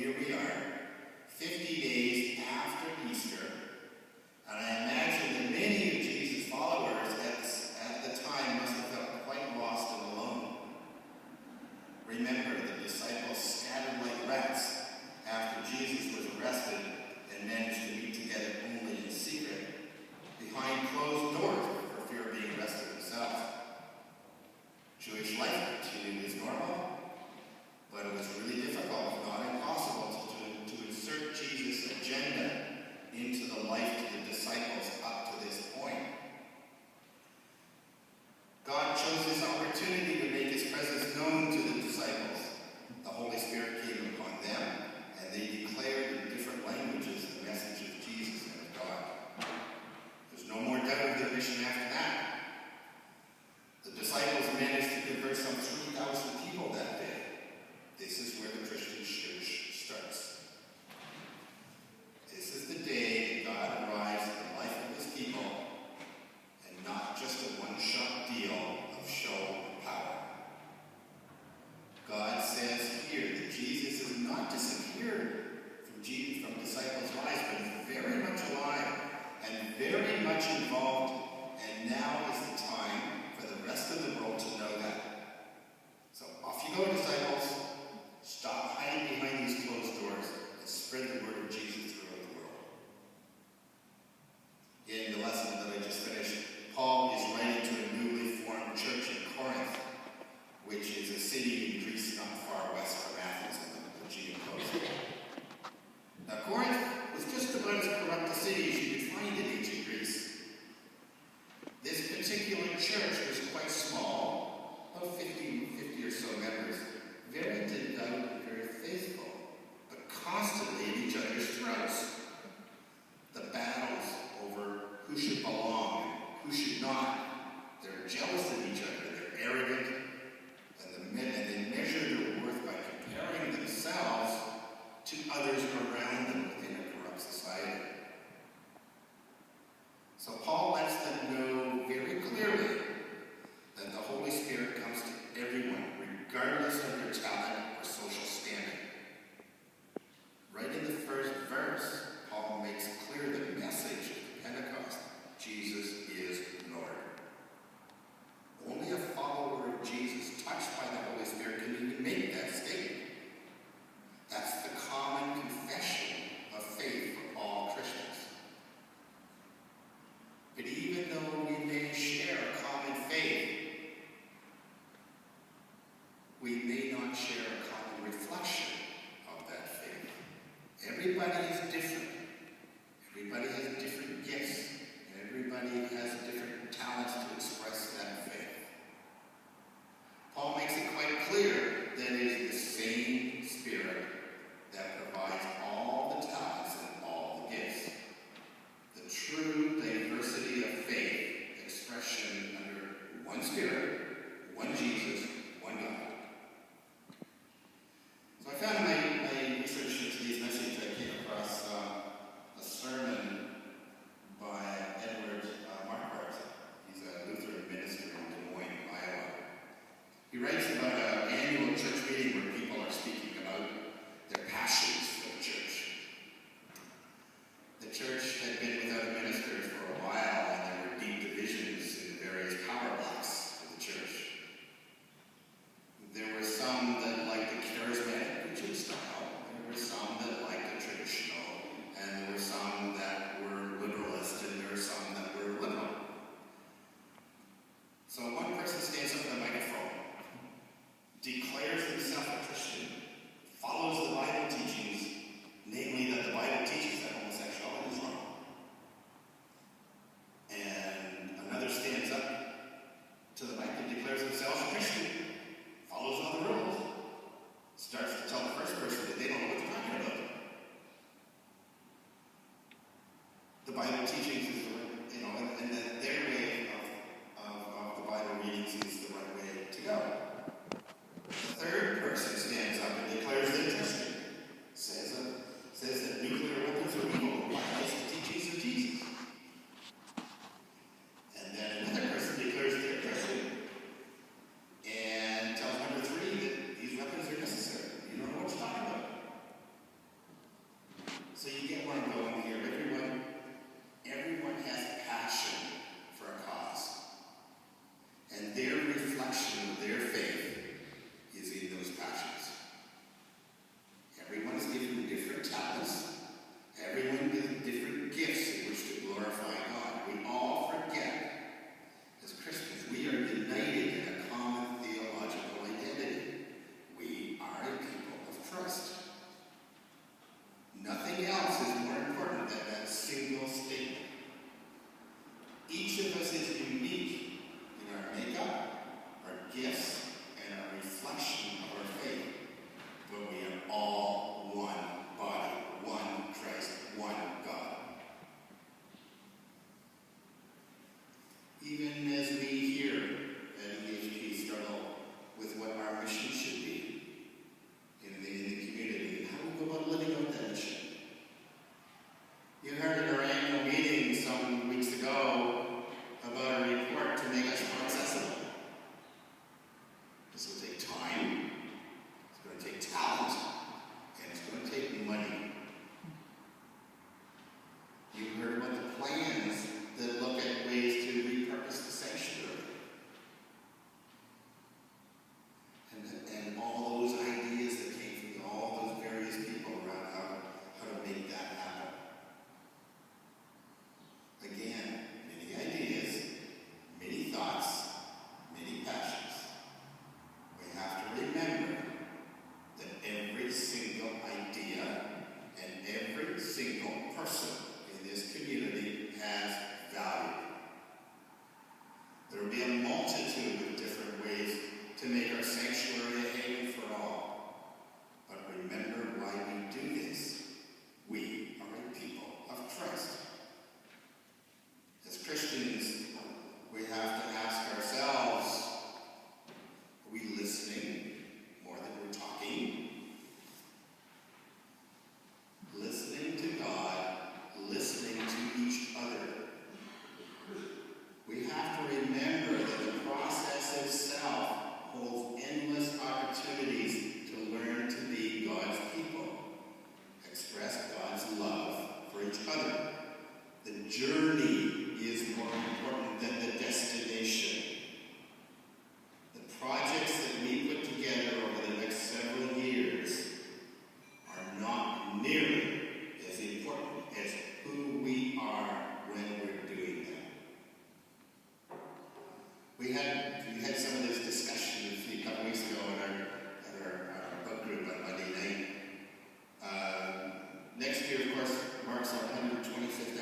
here we are, 50 days after Easter, and I imagine that many of Jesus' followers at the time must have felt quite lost and alone. Remember, the disciples scattered like rats after Jesus was arrested and managed to meet together only in secret, behind closed doors for fear of being arrested themselves. Jewish life continued as normal, but it was really difficult, if not impossible, to insert Jesus' agenda into the life of the disciples up to this point. God chose this opportunity to make his presence known to the disciples. The Holy Spirit came upon them, and they declared in different languages the message of Jesus and of God. There's no more doubt of their mission after that. The disciples managed to convert some 3,000 people that day. This is where the Christian church starts. This is the day that God arrives in the life of his people, and not just a one-shot deal of show and power. God says here that Jesus has not disappeared from disciples' lives, but is very much alive and very much involved, and now is the time for the rest of the world to know that. So off you go, disciples. Stop hiding behind these closed doors and spread the word of Jesus throughout the world. In the lesson that I just finished, Paul is writing to a newly formed church in Corinth, which is a city in Greece not far west from Athens on the Aegean coast. Now, Corinth was just about as corrupt a city as you could find in ancient Greece. This particular church was quite small, about 50 or so members, very devout and very faithful, but constantly at each other's throats. The battles over who should belong and who should not. They're jealous of each other, they're arrogant, and they measure their worth by comparing themselves to others around them within a corrupt society. So Paul lets them know very clearly that the Holy Spirit comes to everyone, regardless of their talent or social standing. Right in the first verse, Paul makes clear the message of Pentecost: Jesus is Lord. Only a follower of Jesus, touched by the Holy Spirit, can even make that statement. That's the common confession of faith for all Christians. But even though we may share a common faith, we may not share a common reflection of that faith. Everybody is different. Everybody has different gifts. And everybody has different talents to express that faith. Paul makes it quite clear that it is the same Spirit that provides all the talents and all the gifts. The true diversity of faith expression under one Spirit, one Jesus, one God. So I found in my research for today's message, I came across Next year, of course, marks our 125th